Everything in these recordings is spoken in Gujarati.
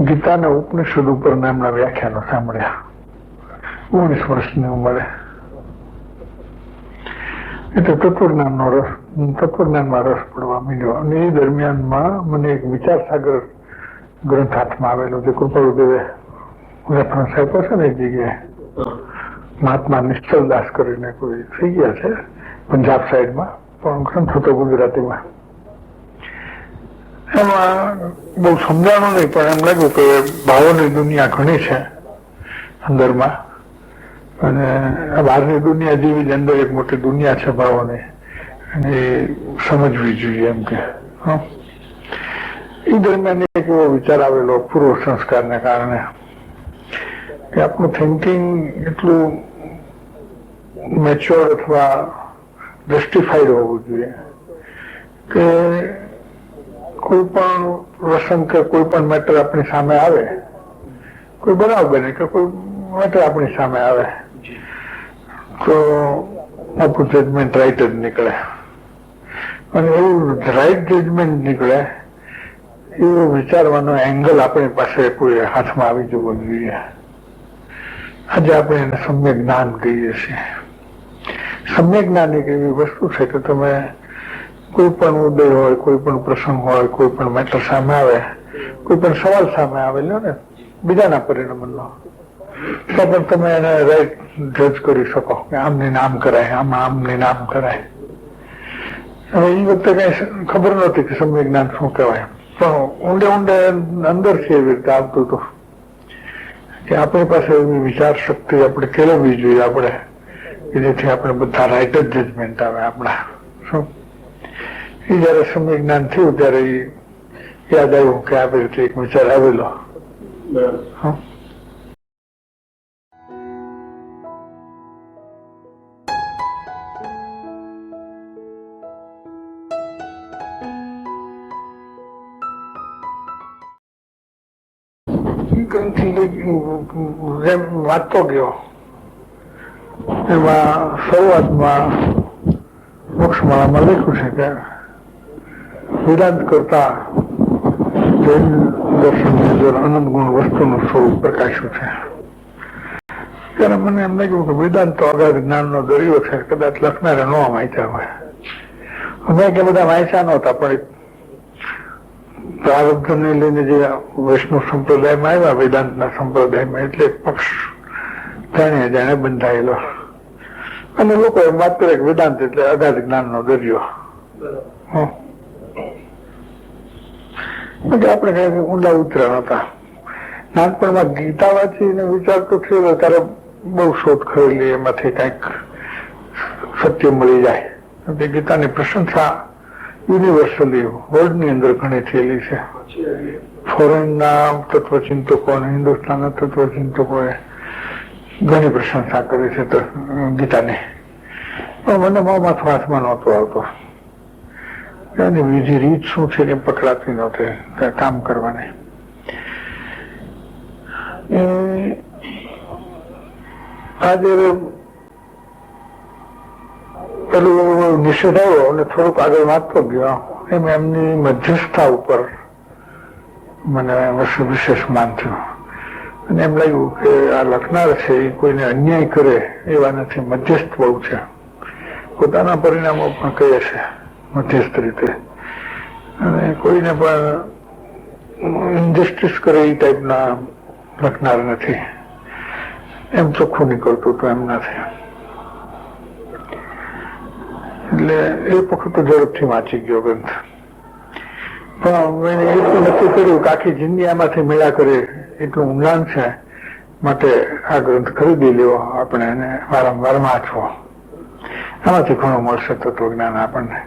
ગીતાના ઉપનિષદ ઉપર એમના વ્યાખ્યાનો સાંભળ્યા 19 વર્ષની ઉંમરે. એટલે તત્વજ્ઞાનમાં રસ પડવા માંડ્યો અને એ દરમિયાનમાં મને એક વિચાર સાગર ગ્રંથ હાથમાં આવેલો, જે કૃપાળુદેવે રેફરન્સ આપ્યો છે ને, એક જગ્યાએ મહાત્મા નિશ્ચલદાસ કરીને કોઈ થઈ ગયા છે પંજાબ સાઈડમાં, પણ ગ્રંથ હતો ગુજરાતીમાં. એમાં બહુ સમજાણું નહીં, પણ એમ લાગ્યું કે ભાવોની દુનિયા ઘણી છે અંદરમાં, અને બહારની દુનિયા જેવી જ અંદર એક મોટી દુનિયા છે ભાવોની, અને એ સમજવી જોઈએ એમ કે. એ દરમિયાન એક એવો વિચાર આવેલો પૂર્વ સંસ્કારને કારણે કે આપણું થિંકિંગ એટલું મેચ્યોર અથવા જસ્ટિફાઈડ હોવું જોઈએ કે કોઈ પણ પ્રસંગ કે કોઈ પણ મેટર આપણી સામે આવે, કોઈ બનાવ બને કે કોઈ મેટર આપણી સામે આવે, તો આપણું જજમેન્ટ રાઈટ જ નીકળે. અને એવું રાઈટ જજમેન્ટ નીકળે એવો વિચારવાનો એંગલ આપણી પાસે કોઈ હાથમાં આવી જવો જોઈએ. આજે આપણે એને સમ્યક જ્ઞાન કહીએ છીએ. સમ્યક જ્ઞાન એક એવી વસ્તુ છે કે તમે કોઈ પણ ઉદય હોય, કોઈ પણ પ્રસંગ હોય, કોઈ પણ મેટર સામે આવે, કોઈ પણ સવાલ સામે આવેલો ને બીજાના પરિણામનો, તો પણ તમે એને રાઈટ જજ કરી શકો કે આમને નામ કરાય, આમાં આમને નામ કરાય. હવે એ વખતે કઈ ખબર નહોતી કે સમ્યક જ્ઞાન શું કહેવાય, પણ ઊંડે ઊંડે અંદરથી એવી રીતે આવતું હતું કે આપણી પાસે એવી વિચાર શક્તિ આપણે કેળવવી જોઈએ આપણે, કે જેથી આપણે બધા રાઈટ જ જજમેન્ટ આવે આપણા. શું એ જયારે સમ્યક જ્ઞાન થયું ત્યારે યાદ આવ્યું કે આવી રીતે એક વિચાર આવેલો. જેમ વાંચતો ગયો એમાં શરૂઆતમાં મોક્ષમાળામાં લખ્યું છે કે વેદાંત કરતા જૈન દર્શનની અંદર અનંત ગુણ વસ્તુનું સ્વરૂપ પ્રકાશ્યું છે. ત્યારે મને એમ લાગ્યું કે વેદાંત તો અગાધ જ્ઞાનનો દરિયો છે, કદાચ લખનારે ન વાંચ્યા હોય. અમે કે બધા વાંચ્યા નહોતા, પણ પ્રારબ્ધને લઈને જે વૈષ્ણવ સંપ્રદાયમાં આવ્યા, વેદાંતના સંપ્રદાયમાં, એટલે પક્ષ જાણે જાણે બંધાયેલો, અને લોકો એમ વાત કરે કે વેદાંત એટલે અગાધ જ્ઞાનનો દરિયો. આપણે કઈ ઊંડા ઉતર્યા નતા. નાનપણમાં ગીતા વાંચીને વિચાર તો થયેલો ત્યારે બહુ શોધ ખરેલી, એમાંથી કઈક સત્ય મળી જાય. ગીતાની પ્રશંસા યુનિવર્સલી વર્લ્ડની અંદર ઘણી થયેલી છે. ફોરેનના તત્વચિંતકો અને હિન્દુસ્તાનના તત્વચિંતકોએ ઘણી પ્રશંસા કરી છે ગીતાની, પણ મને મોંમાં હાથમાં નહોતો આવતો. એની બીજી રીત શું છે કે પકડાતી નહોતી કામ કરવાની. આજે પેલું નિષેધ આવ્યો અને થોડુંક આગળ વાંચતો ગયો, એમ એમની મધ્યસ્થતા ઉપર મને વિશેષ માન થયું. અને એમ લાગ્યું કે આ લખનાર છે એ કોઈને અન્યાય કરે એવા નથી, મધ્યસ્થ બહુ છે, પોતાના પરિણામો પણ કહે છે મધ્યસ્થ રીતે, અને કોઈને પણ ઇન્જસ્ટિસ કરે એ ટાઈપના લખનાર નથી. એમ ચોખ્ખું નીકળતું હતું એમનાથી. એટલે એ વખત ઝડપથી વાંચી ગયો ગ્રંથ, પણ મેં એટલું નક્કી કર્યું કે આખી જિંદગી આમાંથી મેળા કરે એટલું ઊંડાણ છે, માટે આ ગ્રંથ ખરીદી લેવો આપણે, એને વારંવાર વાંચવો. આમાંથી ઘણું મળશે તત્વજ્ઞાન આપણને.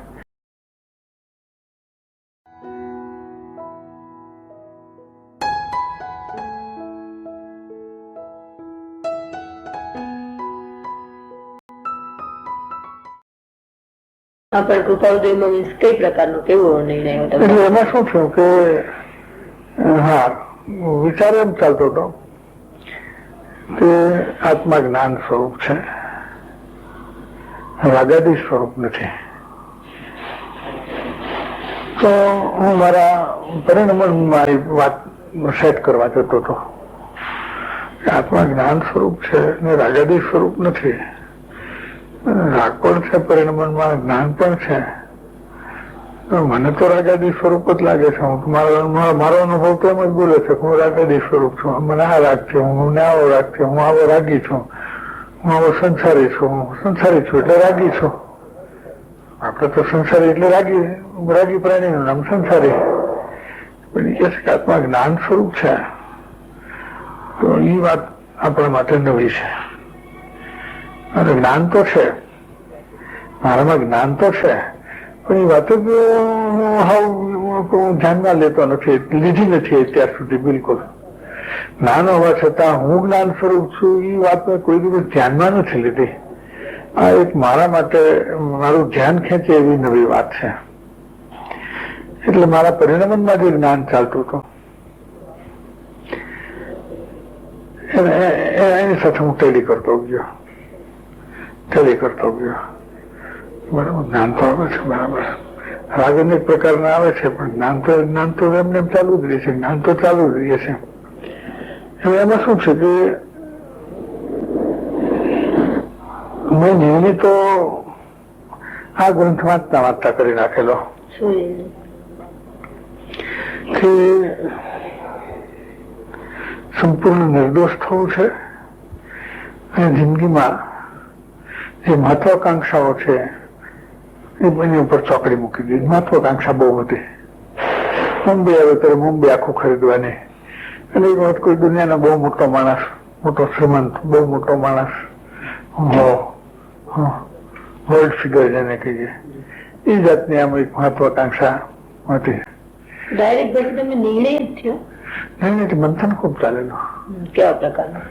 કઈ પ્રકારનો કેવો નિર્ણય? એટલે એમાં શું થયું કે હા, વિચાર એમ ચાલતો હતો કે આત્મા જ્ઞાન સ્વરૂપ છે, રાગાદી સ્વરૂપ નથી. તો હું મારા પરિણમનમાં વાત સેટ કરવા જતો હતો. આત્મા જ્ઞાન સ્વરૂપ છે ને રાગાદી સ્વરૂપ નથી. રાગ પણ છે, પરિણામમાં જ્ઞાન પણ છે. મને તો રાગાદી સ્વરૂપ જ લાગે છે. મારો અનુભવ તો એમ જ બોલે છે હું રાગાદી સ્વરૂપ છું. મને આ રાગ છે, હું આવો રાગ છે, હું આવો રાગી છું, હું આવો સંસારી છું, હું સંસારી છું એટલે રાગી છું. આપડે તો સંસારી એટલે રાગી પ્રાણીનું નામ સંસારી. પણ એ કહે છે કે આત્મા જ્ઞાન સ્વરૂપ છે. તો એ વાત આપણા માટે નવી છે. અને જ્ઞાન તો છે, મારામાં જ્ઞાન તો છે, પણ એ વાત જ હું ધ્યાનમાં લેતો નથી, લીધી નથી અત્યાર સુધી બિલકુલ. જ્ઞાન હોવા છતાં હું જ્ઞાન સ્વરૂપ છું એ વાત મેં કોઈ દિવસ ધ્યાનમાં નથી લીધી. આ એક મારા માટે મારું ધ્યાન ખેંચે એવી નવી વાત છે. એટલે મારા પરિણામમાં જે જ્ઞાન ચાલતું હતું એની સાથે હું ટેલી કરતો ગયો. બરાબર, જ્ઞાન તો આવે છે, બરાબર. રાગ અનેક પ્રકારના આવે છે, પણ જ્ઞાન તો એમને ચાલુ જ રહે છે. જ્ઞાન તો ચાલુ જ રહે છે. હવે એમાં શું છે કે મેં નિર્ણય તો આ ગ્રંથ વાંચતા કરી નાખેલો કે સંપૂર્ણ નિર્દોષ થવું છે અને જિંદગીમાં જે મહત્વાકાંક્ષાઓ છે એની ઉપર ચોકડી મૂકી દીધી. મહત્વાકાંક્ષા બહુ હતી. મુંબઈ આવે ત્યારે મુંબઈ આખું ખરીદવાની. અને એ વખત કોઈ દુનિયાનો બહુ મોટો માણસ, મોટો શ્રીમંત, બહુ મોટો માણસ, વર્લ્ડ ફિગર જેને કહીએ, એ જાતની આમ એક મહત્વાકાંક્ષા હતી. ડાયરેક્ટ પછી તમે નિર્ણય થયો? નહીં, મંથન ખૂબ ચાલેલું. કેવા પ્રકારનું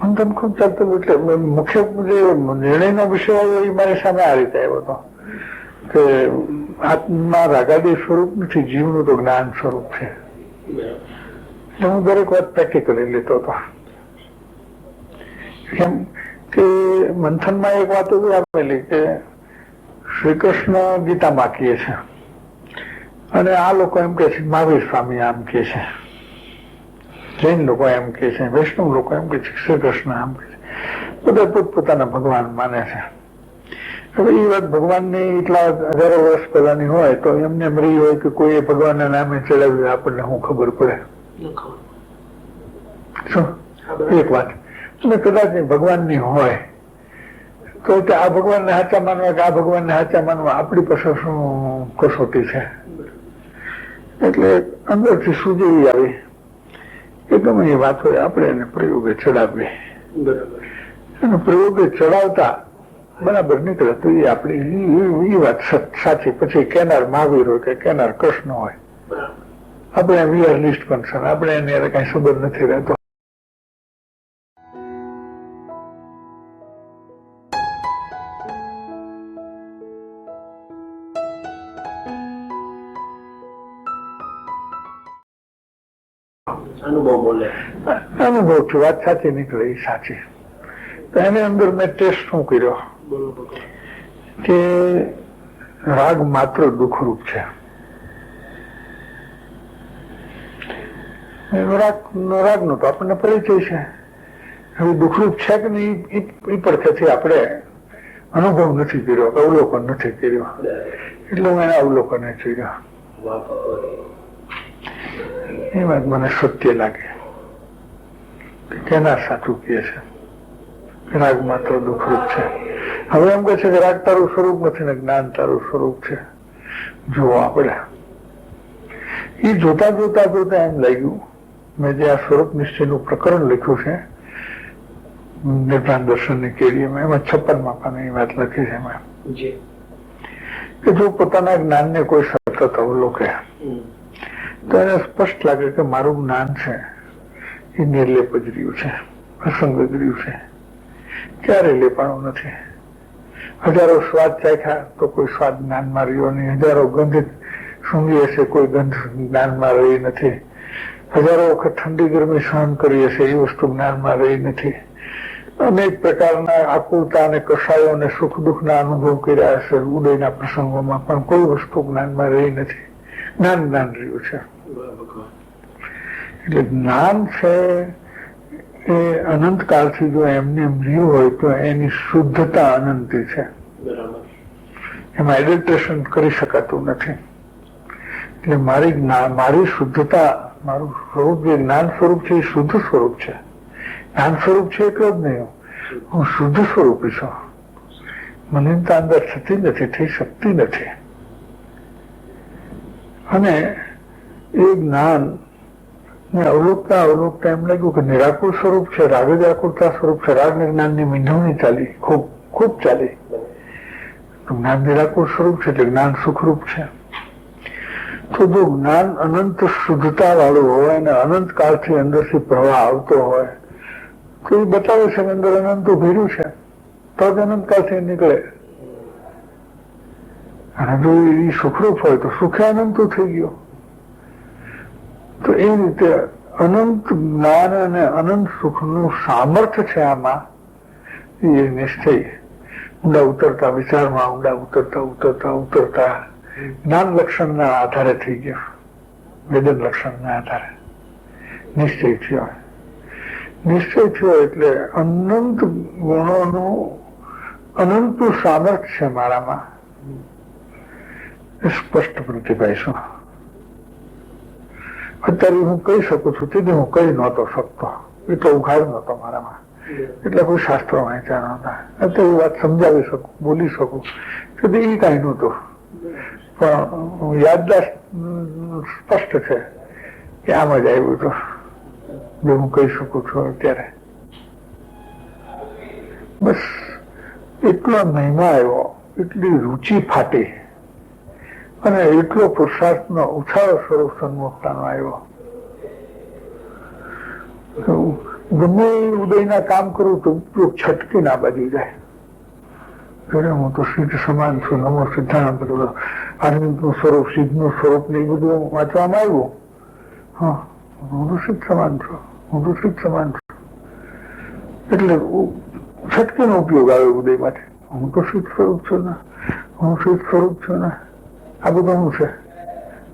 મંથન ખૂબ ચાલતું? એટલે મુખ્ય જે નિર્ણયનો વિષય આવ્યો એ મારી સામે આ રીતે આવ્યો હતો કે આત્મા રાગાદી સ્વરૂપ નથી, જીવનું તો જ્ઞાન સ્વરૂપ છે. એટલે હું દરેક વાત પ્રેક્ટિકલી લેતો હતો. એમ કે મંથનમાં એક વાત એવી આપેલી કે શ્રી કૃષ્ણ ગીતામાં કહે છે અને આ લોકો એમ કે છે, મહાવીર સ્વામી આમ કે છે, જૈન લોકો એમ કે છે, વૈષ્ણવ લોકો એમ કે છે, શ્રી કૃષ્ણ આમ કે છે. બધા પોતપોતાના ભગવાન માને છે. હવે એ વાત ભગવાનની એટલા હજારો વર્ષ પહેલાની હોય તો એમને એમ રહી હોય કે કોઈ ભગવાનના નામે ચડાવ્યું આપણને શું ખબર પડે? શું એક વાત અને કદાચ ભગવાનની હોય તો આ ભગવાનને સાચા માનવા કે આ ભગવાનને સાચા માનવા આપણી પાસે શું કસોટી છે? એટલે અંદરથી સૂઝી આવી કે ગમે એ વાત હોય આપણે એને પ્રયોગે ચડાવીએ. અને પ્રયોગે ચડાવતા બરાબર નીકળે તો એ આપણી એ વાત સાચી. પછી કેનાર મહાવીર હોય કે કેનાર કૃષ્ણ હોય, આપણે વી આર લિસ્ટ પણ આપણે એને કઈ સંબંધ નથી રહેતો. અનુભવ વાત સાચી નીકળે એ સાચી. તો એની અંદર મેં ટેસ્ટ શું કર્યો કે રાગ માત્ર દુઃખરૂપ છે. રાગનો તો આપણને પરિચય છે. હવે દુઃખરૂપ છે કે નહીં એ પરથી આપણે અનુભવ નથી કર્યો, અવલોકન નથી કર્યો. એટલે હું એને અવલોકન કર્યો. એ વાત મને સત્ય લાગે. કેના સાચું કહે છે? રાગ માત્ર દુઃખરૂપ છે. હવે એમ કહે છે કે રાગ તારું સ્વરૂપ નથી ને જ્ઞાન તારું સ્વરૂપ છે. જુઓ આપણે એ જોતા એમ લાગ્યું, મેં જે આ સ્વરૂપ નિશ્ચયનું પ્રકરણ લખ્યું છે નિર્વાણ દર્શનની કેરીમાં, એમાં 56મા પાને એ વાત લખી છે એમાં કે જો પોતાના જ્ઞાનને કોઈ સતત અવલોકે તો એને સ્પષ્ટ લાગે કે મારું જ્ઞાન છે એ નિર્લેપ જ રહ્યું છે, અસંગ જ રહ્યું છે, ક્યારે લેપાણું નથી. હજારો સ્વાદ ચાખ્યા તો કોઈ સ્વાદ જ્ઞાનમાં રહ્યો નહીં. હજારો ગંધ સૂંઘી હશે, કોઈ ગંધ જ્ઞાનમાં રહી નથી. હજારો વખત ઠંડી ગરમી સહન કરી હશે, એ વસ્તુ જ્ઞાનમાં રહી નથી. અનેક પ્રકારના આકુલતા અને કષાયો અને સુખ દુઃખના અનુભવ કર્યા હશે ઉદયના પ્રસંગોમાં, પણ કોઈ વસ્તુ જ્ઞાનમાં રહી નથી. જ્ઞાન રહ્યું છે. એટલે જ્ઞાન છે એ અનંત કાળથી જો એમને એમ રહ્યું હોય તો એની શુદ્ધતા અનંતી છે. એમાં એડિટેશન કરી શકાતું નથી. એટલે મારી શુદ્ધતા, મારું સ્વરૂપ જે જ્ઞાન સ્વરૂપ છે એ શુદ્ધ સ્વરૂપ છે. જ્ઞાન સ્વરૂપ છે એટલો જ નહીં, હું શુદ્ધ સ્વરૂપી છું. મલિનતા અંદર થતી નથી, થઈ શકતી નથી. અને એ જ્ઞાન ને અવલોકતા એમ લાગ્યું કે નિરાકુર સ્વરૂપ છે, રાગ જ આકુરતા સ્વરૂપ છે. રાગ ને જ્ઞાનની મીંધવણી ચાલી, ખૂબ ચાલી. જ્ઞાન નિરાકુર સ્વરૂપ છે એટલે જ્ઞાન સુખરૂપ છે. તો જો જ્ઞાન અનંત શુદ્ધતા વાળું હોય અને અનંત કાળથી અંદરથી પ્રવાહ આવતો હોય તો એ બતાવે છે કે અંદર અનંત ભેર્યું છે, તો જ અનંત કાળથી નીકળે. અને જો એ સુખરૂપ હોય તો સુખે અનંત થઈ ગયો. તો એ રીતે અનંત જ્ઞાન અને અનંત સુખનું સામર્થ્ય છે આમાં. એ નિશ્ચય ઊંડા ઉતરતા વિચારમાં ઊંડા ઉતરતા જ્ઞાન લક્ષણના આધારે થઈ ગયો. વેદન લક્ષણના આધારે નિશ્ચય થયો. નિશ્ચય થયો એટલે અનંત ગુણોનું અનંતનું સામર્થ્ય છે મારામાં. સ્પષ્ટ પ્રતિભાય છું. અત્યારે હું કહી શકું છું, તેથી હું કહી નહોતો શકતો. એટલો ઉઘાડ નહોતો મારામાં. એટલે કોઈ શાસ્ત્રો વાંચ્યા નહોતા. અત્યારે વાત સમજાવી શકું, બોલી શકું, તો એ કઈ નહોતું. પણ યાદદાસ્ત સ્પષ્ટ છે કે આમ જ આવ્યું હતું જો હું કહી શકું છું અત્યારે. બસ એટલો મહિમા આવ્યો, એટલી રુચિ ફાટી અને એટલો પુરુષાર્થનો ઉછાળો સ્વરૂપ સન્મુખતાનો આવ્યો. ગમે ઉદયના કામ કરું તો ઉપયોગ છટકી ના બાજુ જાય. હું તો સિદ્ધ સમાન છું, નમો સિદ્ધાંત, આનંદનું સ્વરૂપ, સિદ્ધનું સ્વરૂપ ને એ બધું વાંચવામાં આવ્યું. હા, હું તો સિદ્ધ સમાન છું, એટલે છટકીનો ઉપયોગ આવે ઉદયમાંથી. હું તો સિદ્ધ સ્વરૂપ છું ને, આ બધું શું છે?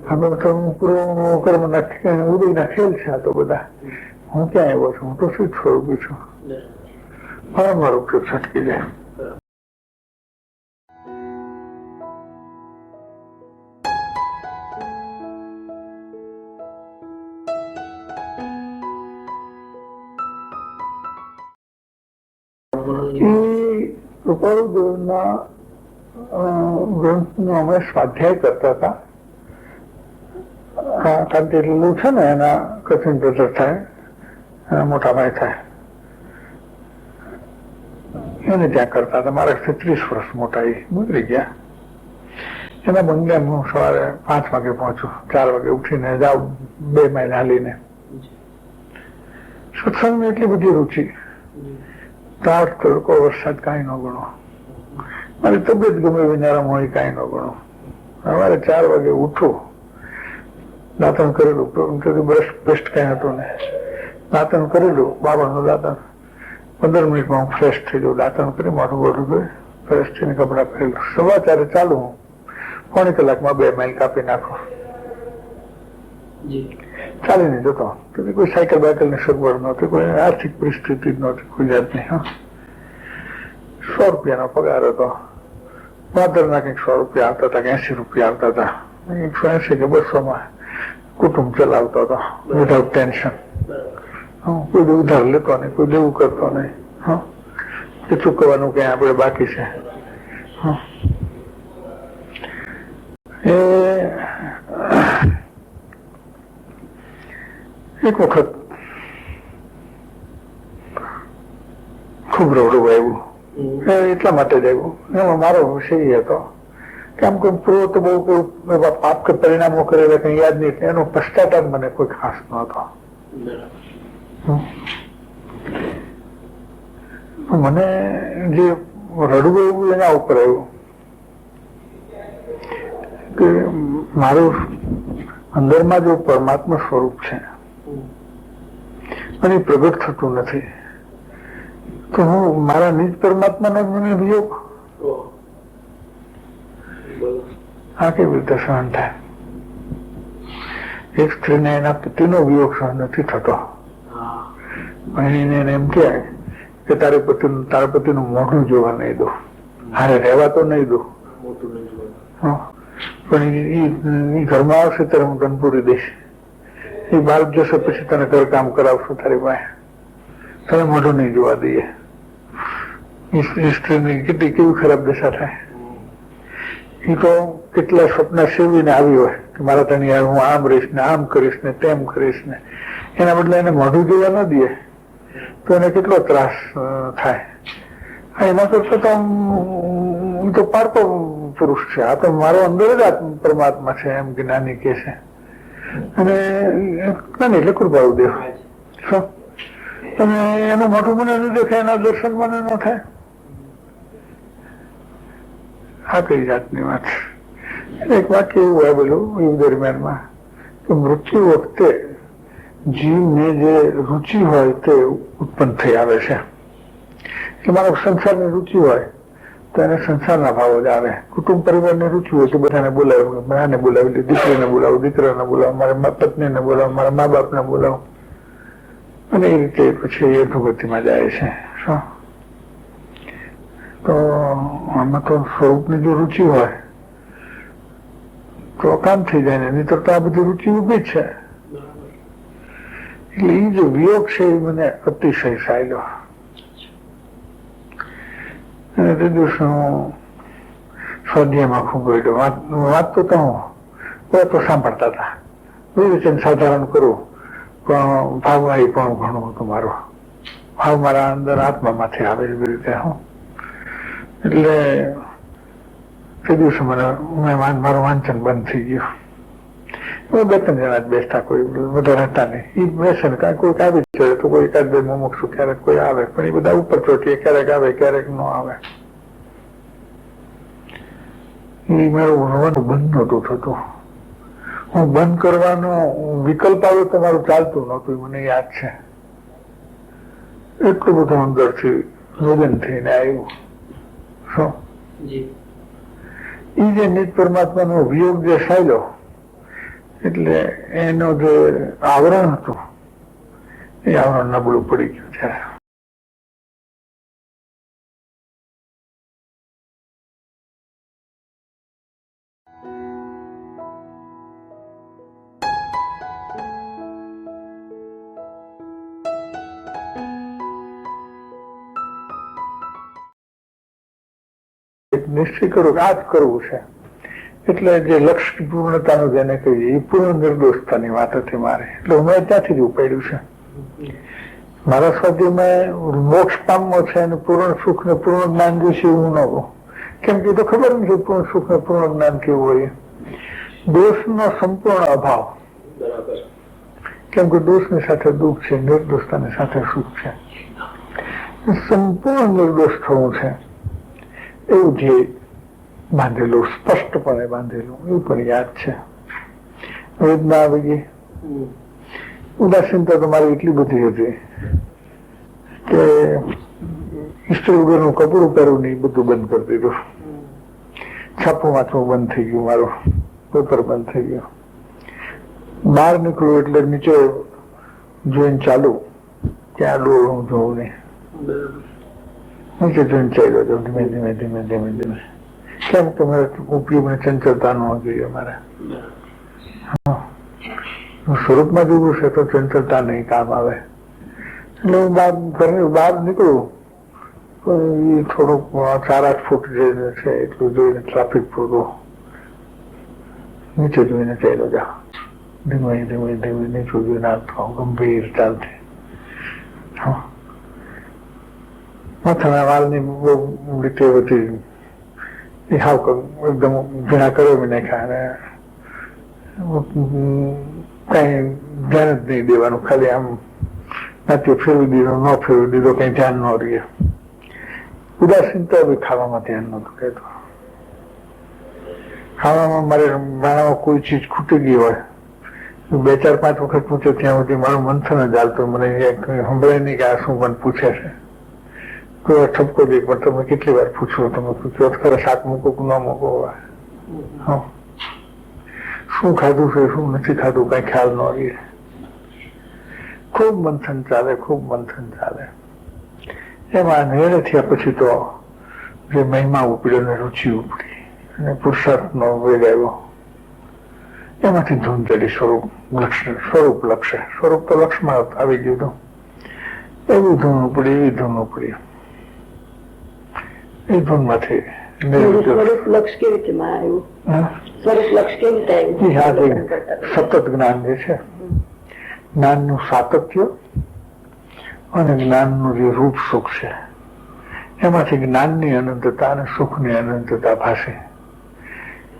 આ બધા પૂર્વ કર્મ ના ઉદયના ખેલ છે. આ તો બધા હું ક્યાં આવ્યો છું? હું તો સિદ્ધ સ્વરૂપી છું. વારંવાર ઉપયોગ છટકી જાય. કૃપાળુદેવના ગ્રંથનો અમે સ્વાધ્યાય કરતા હતા. કારણ કે એટલું છે ને એના કથિન બ્રધર થાય, એના મોટા ભાઈ થાય, એને ત્યાં કરતા હતા. મારાથી 30 વર્ષ મોટા એ ગુજરી ગયા. એના બંગલે હું સવારે 5 વાગે પહોંચું, 4 વાગે ઉઠીને જાઉં 2 માઇલ હાલીને. સત્સંગની એટલી બધી રુચિ, તાર તડકો વરસાદ કાંઈ ન ગણો, મારી તબિયત ગમે એવી નરમ હોય કાંઈ ન ગણો. સવારે 4 વાગે ઉઠું, દાંતણ કરેલું, બ્રશ પેસ્ટ કાંઈ હતું ને, દાંતણ કરેલું, બાબાનું દાંતણ, 15 મિનિટમાં હું ફ્રેશ થઈ જાઉં. દાંતણ કરી મોઢું બોઢું ધોઈ ફ્રેશ થઈને કપડાં પહેરેલું, 4:15 ચાલુ હું, 3/4 કલાકમાં 2 માઇલ કાપી નાખું. ચાલીને જતો. કોઈ સાયકલ બાયકલ ની સગવડ નહોતી, કોઈ આર્થિક પરિસ્થિતિ જ નહોતી, કોઈ જાતની. 100 રૂપિયાનો પગાર હતો. ભાદરના કંઈક 100 રૂપિયા આવતા હતા, 80 રૂપિયા આવતા હતા. 180 કે 200 કુટુંબ ચલાવતો હતો, વિધાઉટ ટેન્શન. કોઈ ઉધાર લેતો નહીં, કોઈ દેવું કરતો નહીં. કે ચૂકવવાનું ક્યાં આપણે બાકી છે. એક વખત ખૂબ રડવું આવ્યું. એટલા માટે જ આવ્યું, એમાં મારો વિષય હતો કે આમ કોઈ પૂર્વ તો બહુ કોઈ પાપ કે પરિણામો કરેલા કઈ યાદ નહીં, એનો પશ્ચાતાપ મને કોઈ ખાસ નહોતો. મને જે રડવું એવું એના ઉપર આવ્યું કે મારું અંદરમાં જો પરમાત્મા સ્વરૂપ છે અને પ્રગટ થતું નથી, તો હું મારા નિજ પરમાત્માનો મને વિયોગ, આ કેવી રીતે સહન થાય? એક સ્ત્રીને એના પતિનો વિયોગ સહન નથી થતો. એને એમ કે તારા પતિનું મોઢું જોવા નહીં દો, હારે રહેવા તો નહીં દો, પણ એ ઘરમાં આવશે ત્યારે હું તને પૂરી દઈશ. એ બાળક જશે પછી તને ઘર કામ કરાવશું તારી પાસે, તને મોઢું નહીં જોવા દઈએ. એ સ્ત્રીની કેટલી કેવી ખરાબ દશા થાય. એ તો કેટલા સપના સેવીને આવી હોય કે મારા તને હું આમ રહીશ ને આમ કરીશ ને તેમ કરીશ ને, એના બદલે એને મોઢું જોવા ન દે તો એને કેટલો ત્રાસ થાય. એના કરતા તો હું તો પારકો પુરુષ છે, આ તો મારો અંદર જ પરમાત્મા છે એમ જ્ઞાની કે છે. અને જ્ઞાની એટલે કૃપાળુ દેવ. અને એનું મોઢું મને ન દેખાય, એના દર્શન મને ન થાય. આ કઈ જાતની વાત. એક વાક્ય એવું આવેલું યુગ દરમિયાનમાં કે મૃત્યુ વખતે જીવને જે રુચિ હોય તે ઉત્પન્ન થઈ આવે છે. કે મારો સંસારની રુચિ હોય તો એને સંસારના ભાવો જ આવે. કુટુંબ પરિવારની રુચિ હોય તો બધાને બોલાવું, માને બોલાવી, દીકરીને બોલાવું, દીકરાને બોલાવું, મારા પત્નીને બોલાવું, મારા મા બાપને બોલાવું, અને એ રીતે પછી એ અધોગતિમાં જાય છે. શું તો આમાં તો સ્વરૂપની જો રુચિ હોય તો કામ થઈ જાય ને, નહીતર તો આ બધી રુચિ ઉભી જ છે. એટલે એ જે વિયોગ છે એ મને અતિશય સાયલો. અને તે દિવસે હું સ્વાધ્યાયમાં ખૂબ ગયો. વાંચતો તો હું તો સાંભળતા હતા, વિવેચન સાધારણ કરું, પણ ભાવવાહી પણ ઘણું હતું. મારો ભાવ મારા અંદર આત્મામાંથી આવે એવી રીતે હું. એટલે તે દિવસે મારું વાંચન બંધ થઈ ગયું. બે ત્રણ જણા જ બેસતા, કોઈ બધા હતા નહીં. એ બેસે ને કાંઈ કોઈક આવી ચડે તો કોઈ એકાદ બે મુમુક્ષુ ક્યારેક કોઈ આવે, પણ એ બધા ઉપર ચોટીએ, ક્યારેક આવે ક્યારેક ન આવે. એ મારું ભણવાનું બંધ નહોતું થતું. હું બંધ કરવાનો વિકલ્પ આવ્યો તો મારું ચાલતું નહોતું, મને યાદ છે. એટલું બધું અંદરથી રોદન થઈને આવ્યું. શું એ જે નિજ પરમાત્માનો વિયોગ જે સાયલો, એટલે એનો જે આવરણ હતું એ આવરણ નબળું પડી ગયું છે. નિશ્ચય કરો કે આ જ કરવું છે. એટલે જે લક્ષ્ય પૂર્ણતાનું જેને કહીએ એ પૂર્ણ નિર્દોષતાની વાત હતી મારે. એટલે હું ત્યાંથી જ ઉપાડ્યું છે. મારા સ્વાધ્યાયમાં મોક્ષ પામવો છે અને પૂર્ણ સુખ ને પૂર્ણ જ્ઞાન જોશે એવું ન હોય. કેમ કે તો ખબર નથી પૂર્ણ સુખ ને પૂર્ણ જ્ઞાન કેવું હોય. દોષનો સંપૂર્ણ અભાવ. કેમ કે દોષની સાથે દુઃખ છે, નિર્દોષતાની સાથે સુખ છે. સંપૂર્ણ નિર્દોષ થવું છે એવું જે બાંધેલું, સ્પષ્ટપણે બાંધેલું, એવું પણ યાદ છે. વેદના આવી ગઈ. ઉદાસીનતા તો મારી એટલી બધી હતી કે ઇસ્ત્રી વગરનું કપડું પહેરવું નહીં, બધું બંધ કરી દીધું. છાપું વાંચવું બંધ થઈ ગયું, મારું પેપર બંધ થઈ ગયું. બહાર નીકળું એટલે નીચે જોઈને ચાલુ, ક્યાં ડોળું જોવું નહીં. નીચે જોઈને ચાલ્યો જાઉં ધીમે ધીમે ધીમે ધીમે ધીમે. કેમ કે મારે ઉપયોગને ચંચળતા ન જોઈએ. મારે સ્વરૂપમાં જોવું છે તો ચંચળતા નહીં કામ આવે. એટલે હું બહાર નીકળું તો એ થોડુંક 4-8 ફૂટ જે છે એટલું જોઈને ટ્રાફિક પૂરું નીચે જોઈને ચાલ્યો જાઉં. ધીમે ધીમે ધીમે નીચું જોઈને આવતો ગંભીર ચાલતી. માથાના વાળની બહુ રીતે બધી એ હાવ એકદમ ભીણા કરો નાખ્યા. કઈ ધ્યાન જ નહીં દેવાનું, ખાલી આમ નાટ્ય ફેરવી દીધો, ન ફેરવી દીધો, કઈ ધ્યાન ન રહે. ઉદાસીનતા બી ખાવામાં ધ્યાન નતું કહેતું. ખાવામાં મારે મારામાં કોઈ ચીજ ખૂટી ગઈ હોય, 2-4-5 વખત પૂછે ત્યાં સુધી મારું મંથન જ ચાલતું. મને સંભળાય નહીં કે આ શું મને પૂછે છે. કોઈ ઠપકો દે, પણ તમે કેટલી વાર પૂછો, તમે પૂછો ખરે શાક મૂકો કે ન મૂકો. શું ખાધું છે શું નથી ખાધું કઈ ખ્યાલ ન રહે. ખૂબ મંથન ચાલે, ખૂબ મંથન ચાલે. એમાં નિર્ણય થયા પછી તો જે મહિમા ઉપડ્યો ને રુચિ ઉપડી અને પુરુષાર્થનો વેગ આવ્યો, એમાંથી ધૂન ચડી સ્વરૂપ લક્ષે. સ્વરૂપ તો લક્ષમાં આવી ગયું હતું. એવી ધૂન ઉપડી, એવી ધૂન ઉપડી. એ ધૂનમાંથી સ્વરૂપ લક્ષ કેવી રીતે માં આવ્યું? સ્વરૂપ લક્ષ કેવી રીતે આવ્યું? સતત જ્ઞાન જે છે, જ્ઞાનનું સાતત્ય અને જ્ઞાનનું જે રૂપ સુખ છે, એમાંથી જ્ઞાનની અનંતતા અને સુખની અનંતતા ભાષે.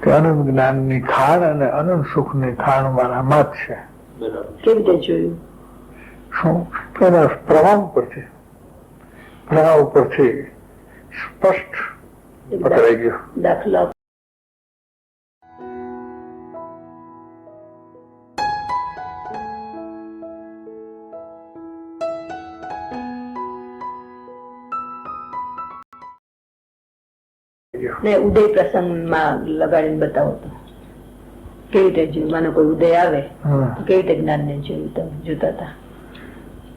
કે અનંત જ્ઞાનની ખાણ અને અનંત સુખની ખાણ મારામાં જ છે. કેવી રીતે જોયું? શું એના પ્રભાવ ઉપરથી સ્પષ્ટ પકડાઈ ગયો. દાખલા ને ઉદય પ્રસંગમાં લગાડીને બતાવો તો કેવી રીતે જોયું? મને કોઈ ઉદય આવે તો કેવી રીતે જ્ઞાન ને જોયું તમે જોતા હતા?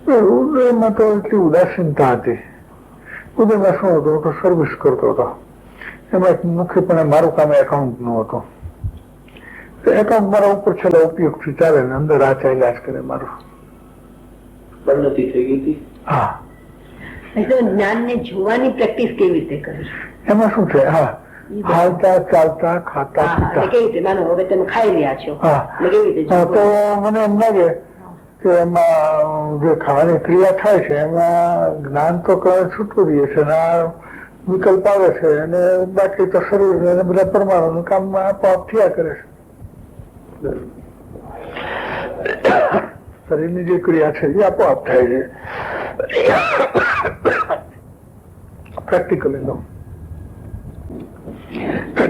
ઉદયમાં તો એટલી ઉદાસીનતા હતી. ઉદયમાં શું હતું, તો સર્વિસ કરતો હતો. એમાં મુખ્યપણે મારું કામ એકાઉન્ટ નું હતું. એકાઉન્ટ મારા ઉપર છેલ્લા ઉપયોગથી ચાલે ને અંદર આ ચાલ્યા જ કરે મારું. પરિણતિ થઈ ગઈ હતી. હા, જ્ઞાન ને જોવાની પ્રેક્ટિસ કેવી રીતે કરી? એમાં શું છે, હા, હાલતા ચાલતા ખાતા પીતા. કેવી રીતે? માનો હવે તમે ખાઈ રહ્યા છો, કેવી રીતે? તો મને એમ લાગે કે એમાં જે ખાવાની ક્રિયા થાય છે એમાં જ્ઞાન તો છૂટું રહે છે ને આ વિકલ્પ આવે છે, અને બાકી તો શરીર અને બધા પરમાણુનું કામ આપોઆપ થયા કરે છે. શરીરની જે ક્રિયા છે એ આપોઆપ થાય છે. પ્રેક્ટિકલી નો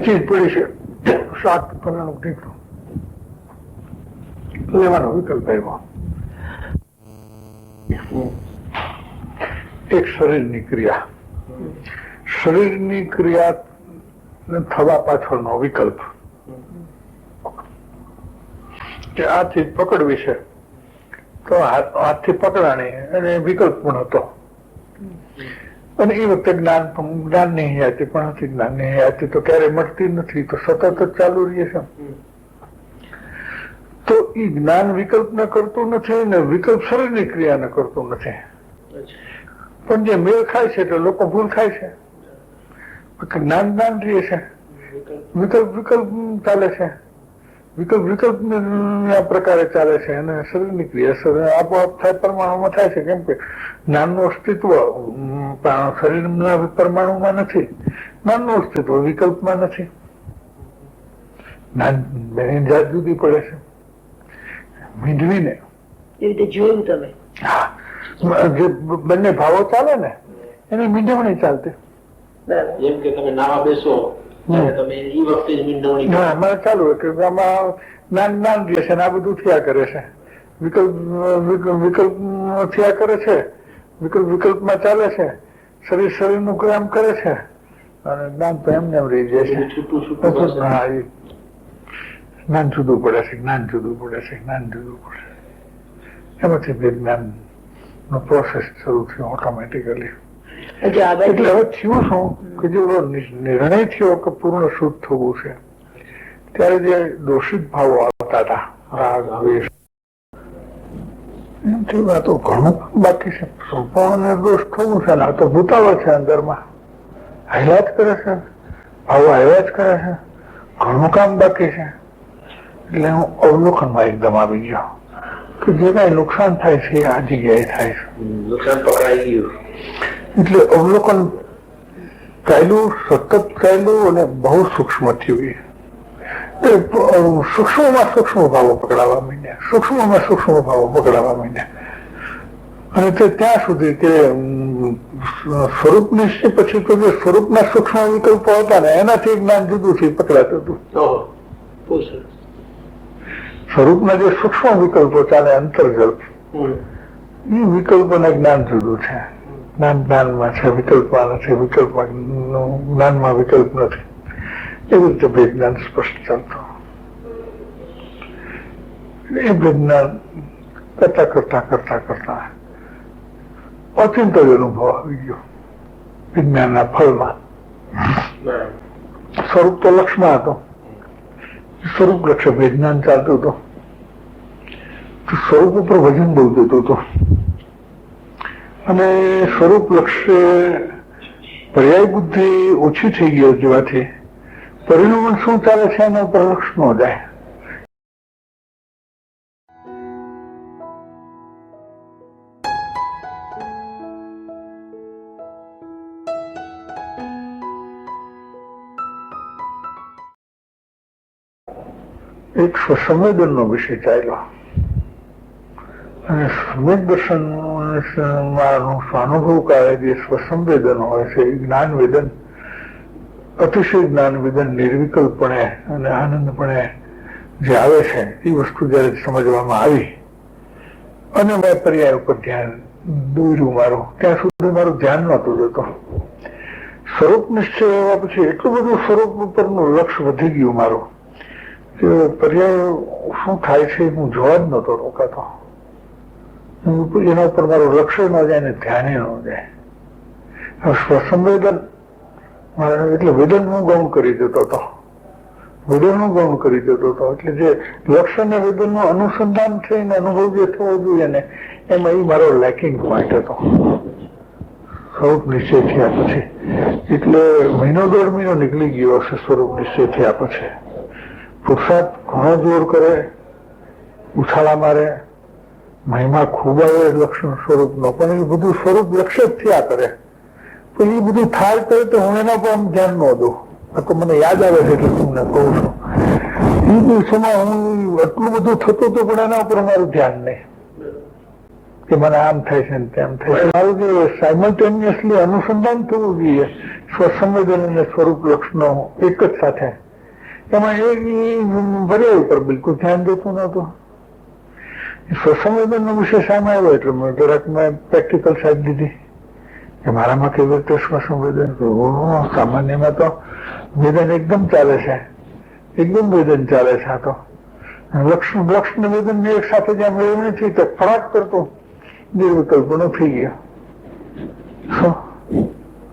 ચીજ પડી છે, શાક ફલાણું ઢીકણું લેવાનો વિકલ્પ આવ્યો. એક શરીરની ક્રિયા થવા પાછળનો વિકલ્પ કે આ ચીજ પકડવી છે તો હાથથી પકડાણી અને વિકલ્પ પણ હતો. અને એ વખતે જ્ઞાન ની હયાતી પણ હતી. જ્ઞાન ની હયાતી તો ક્યારે મળતી નથી, તો સતત જ ચાલુ રહે છે. તો એ જ્ઞાન વિકલ્પ ન કરતું નથી ને વિકલ્પ શરીરની ક્રિયા ન કરતું નથી. પણ જે મેળ ખાય છે તો લોકો ભૂલ ખાય છે. જ્ઞાન રહે છે, વિકલ્પ ચાલે છે. વિકલ્પ આ પ્રકારે ચાલે છે અને શરીરની ક્રિયા આપોઆપ થાય, પરમાણુમાં થાય છે. કેમ કે જ્ઞાનનું અસ્તિત્વ શરીરના પરમાણુમાં નથી, જ્ઞાનનું અસ્તિત્વ વિકલ્પમાં નથી. જ્ઞાન બેની જાત જુદી પડે છે. મીંડવીને એવી રીતે જોયું તમે? હા, જે બંને ભાવો ચાલે ને એની મીંડવણી ચાલતી. જેમ કે તમે નાવા બેસો તમે એ વખતે જ મીંડવણી. હા, મારે ચાલુ કે આમાં જ્ઞાન રહે છે ને આ બધું થયા કરે છે. વિકલ્પ થયા કરે છે, વિકલ્પમાં ચાલે છે. શરીરનું કામ કરે છે અને જ્ઞાન તો એમને એમ રહી જાય છે. હા, જ્ઞાન જુદું પડે છે, જ્ઞાન જુદું પડે છે. એમાંથી વિજ્ઞાન નો પ્રોસેસ શરૂ થયો ઓટોમેટિકલી. એટલે હવે થયું શું કે જે નિર્ણય થયો કે પૂર્ણ શુદ્ધ થવું છે, ત્યારે જે દોષિત ભાવો આવતા હતા, રાગ દ્વેષ, એમથી વાતો ઘણું બાકી છે. સંપૂર્ણ નિર્દોષ થવું છે ને આ તો ભૂતાવળ છે, અંદરમાં હાલ્યા જ કરે છે, ભાવો આવ્યા જ કરે છે, ઘણું કામ બાકી છે. એટલે હું અવલોકનમાં એકદમ આવી ગયો કે જે કઈ નુકસાન થાય છે એ આ જગ્યાએ થાય છે. નુકસાન પકડાઈ ગયું. એટલે અવલોકન ચાલ્યું, સતત ચાલ્યું અને બહુ સૂક્ષ્મ થયું. સૂક્ષ્મમાં સૂક્ષ્મ ભાવો પકડાવા માંડ્યા. અને તે ત્યાં સુધી કે સ્વરૂપ નિશ્ચય પછી તો જે સ્વરૂપના સૂક્ષ્મ વિકલ્પો હતા ને એનાથી જ્ઞાન જુદું થી પકડાતું હતું. સ્વરૂપના જે સૂક્ષ્મ વિકલ્પો ચાલે અંતર્જલ, એ વિકલ્પોને જ્ઞાન જુદું છે. જ્ઞાનમાં છે, વિકલ્પમાં નથી. જ્ઞાનમાં વિકલ્પ નથી. એવી રીતે વિજ્ઞાન સ્પષ્ટ ચાલતું. એ વિજ્ઞાન કરતા કરતા કરતા કરતા અચિંત જ અનુભવ આવી ગયો વિજ્ઞાનના ફળમાં. સ્વરૂપ તો લક્ષમાં હતો, સ્વરૂપ લક્ષ્ય વિજ્ઞાન ચાલતું હતું, સ્વરૂપ ઉપર વજન બહુ જતું હતું અને સ્વરૂપ લક્ષ્ય પર્યાય બુદ્ધિ ઓછી થઈ ગયો જેવાથી પરિણામ શું ચાલે છે એના ઉપર લક્ષ ન જાય. એક સ્વસંવેદનનો વિષય ચાલ્યો અને સમ્યક દર્શન સ્વાનુભવ કાળે જે સ્વસંવેદન હોય છે એ જ્ઞાન વેદન, અતિશય જ્ઞાન વેદન નિર્વિકલ્પણે અને આનંદપણે જે આવે છે એ વસ્તુ જયારે સમજવામાં આવી અને મેં પર્યાય ઉપર ધ્યાન દોર્યું મારું, ત્યાં સુધી મારું ધ્યાન નહોતું જતું. સ્વરૂપ નિશ્ચય એવા પછી એટલું બધું સ્વરૂપ ઉપરનું લક્ષ્ય વધી ગયું મારું કે પર્યાય શું થાય છે હું જોવા જ નહોતો રોકાતો. એના ઉપર મારું લક્ષ્ય ન જાય ને ધ્યાને ન જાય. સ્વસંવેદન એટલે વેદનનું ગૌણ કરી દેતો હતો, વેદનનું ગૌણ કરી દેતો હતો. એટલે જે લક્ષ્ય અને વેદનનું અનુસંધાન થઈને અનુભવ જે થવો જોઈએ ને એમાં એ મારો લેકિંગ પોઈન્ટ હતો. સ્વરૂપ નિશ્ચય થયા પછી એટલે મહિનો દોઢ મહિનો નીકળી ગયો હશે સ્વરૂપ નિશ્ચય થયા પછી. પુરુષાર્થ ઘણો જોર કરે, ઉછાળા મારે, મહિમા ખૂબ આવે લક્ષણ સ્વરૂપનો, પણ એ બધું સ્વરૂપ લક્ષ્ય જ થયા કરે. તો એ બધું થાય કરે તો હું એના પર આમ ધ્યાન ન દઉં. આ તો મને યાદ આવે છે એટલે તમને કહું છું. એ દિવસોમાં હું આટલું બધું થતું હતું પણ એના ઉપર મારું ધ્યાન નહીં કે મને આમ થાય છે ને તેમ થાય છે. મારું જે સાયમલ્ટેનિયસલી અનુસંધાન થવું જોઈએ સ્વસંવેદન અને સ્વરૂપ લક્ષનો એક જ સાથે, એમાં એ પર્યાય ઉપર બિલકુલ ધ્યાન દેતું નહોતું. સ્વસંવેદનનો વિષય સામે આવ્યો એટલે મેં પ્રેક્ટિકલ સાઈડ લીધી કે મારામાં કેવી રીતે સ્વસંવેદન કરવું. સામાન્યમાં તો વેદન એકદમ ચાલે છે, એકદમ વેદન ચાલે છે. આ તો લક્ષ ને વેદન ને એક સાથે જ્યાં મેળવી નથી તો ફરાક કરતું નિર્વિકલ્પનો થઈ ગયો.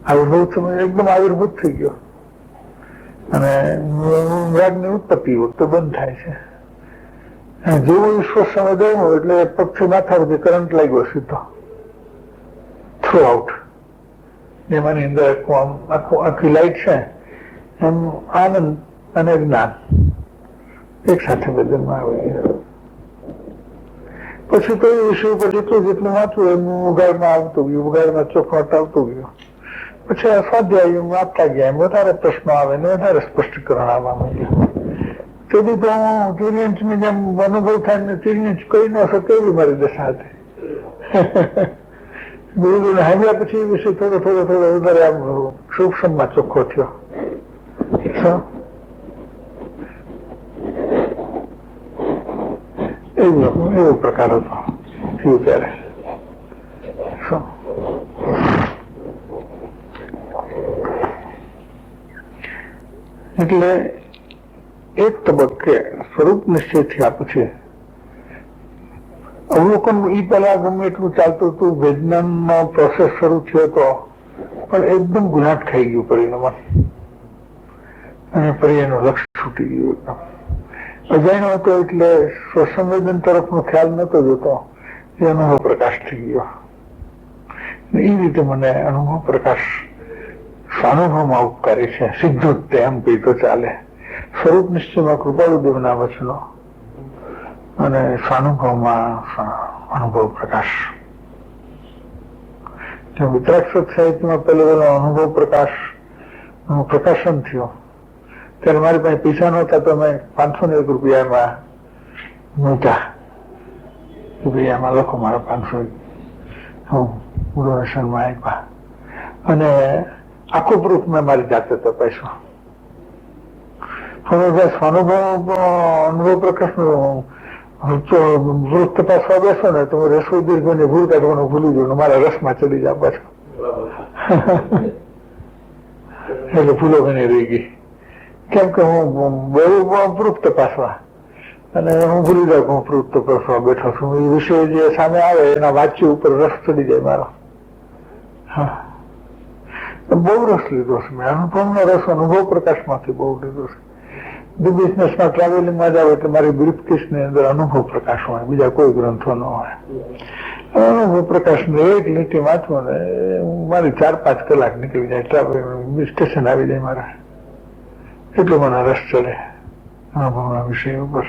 આવિર્ભૂત સમય એકદમ આવિર્ભૂત થઈ ગયો અને રાગની ઉત્પત્તિ વખતે બંધ થાય છે. જેવું ઈશ્વર સમય હોય એટલે પગથી માથા સુધી કરંટ લાગ્યો સીધો થ્રુ આઉટ. એમાંની અંદર આખી લાઈટ છે એમ આનંદ અને જ્ઞાન એક સાથે વેદનમાં આવી ગયું. પછી તો એ વિષય ઉપર જેટલું વાંચવું એમ ઉગાડમાં આવતું ગયું, ઉગાડમાં ચોખવટ આવતું ગયું. પછી સ્વાધ્યાય આપતા ગયા એમ વધારે પ્રશ્નો આવે ને વધારે સ્પષ્ટીકરણ આવવા માંડ્યું. તેથી તો હું 3 ઇંચની જેમ અનુભવ થાય ને 3 ઇંચ કહી ન શકે એવી મારી દશા હતી. હામ્યા પછી એ વિષય થોડો વધારે આમ સૂક્ષ્મમાં ચોખ્ખો થયો. એવો પ્રકાર હતો થયું ત્યારે. એટલે એક તબક્કે સ્વરૂપ નિશ્ચય થયા પછી અવલોકન ઈ પેલા ગમે એટલું ચાલતું હતું, વિજ્ઞાનનો પ્રોસેસ શરૂ થયો હતો પણ એકદમ ગુનાટ ખાઈ ગયું પરિણામ અને પર્યાયનું લક્ષ્ય છૂટી ગયું. અજાણ્યો હતો એટલે સ્વસંવેદન તરફનો ખ્યાલ નતો જોતો, એ અનુભવ પ્રકાશ થઈ ગયો. એ રીતે મને અનુભવ પ્રકાશ સ્વાનુભવમાં ઉપકારી છે. સીધું જ એમ કહી તો ચાલે. સ્વરૂપ નિશ્ચયમાં કૃપાળુદેવના વચનો અને સ્વાનુભવમાં અનુભવ પ્રકાશ. વિતરાક્ષ સાહિત્યમાં પેલો અનુભવ પ્રકાશ પ્રકાશન થયું ત્યારે મારી પાસે પૈસા નહોતા તો મેં 501 રૂપિયામાં મૂક્યા. રૂપિયામાં લખો મારા 500 ડોનેશનમાં આપ્યા અને આખું પ્રૂફ મેં મારી જાતે તપાસ્યું. અનુભવ પ્રકાશનું પ્રૂફ તપાસવા બેસો ને તો રસોઈ દીર્ઘની ભૂલ કાઢવાનું ભૂલી ગયું, મારા રસમાં ચડી જાય પાછું. એટલે ભૂલો ઘણી રહી ગઈ કેમ કે હું બહુ પ્રૂફ તપાસવા અને હું ભૂલી જાઉં કે હું પ્રવૃત્તો કરવા બેઠો છું. એ વિષય જે સામે આવે એના વાંચ્ય ઉપર રસ ચડી જાય મારો. હા, બહુ રસ લીધો છે મેં. અનુભવનો રસ અનુભવ પ્રકાશમાંથી બહુ લીધો છે. બિઝનેસમાં ટ્રાવેલિંગમાં જાવ એટલે મારી બ્રીફકેસની અંદર અનુભવ પ્રકાશ હોય, બીજા કોઈ ગ્રંથો ન હોય. અનુભવ પ્રકાશની એક લીટી વાંચવો ને મારી 4-5 કલાક નીકળી જાય. ટ્રાવેલિંગ સ્ટેશન આવી જાય મારે. એટલો મને રસ ચડે અનુભવના વિષય ઉપર.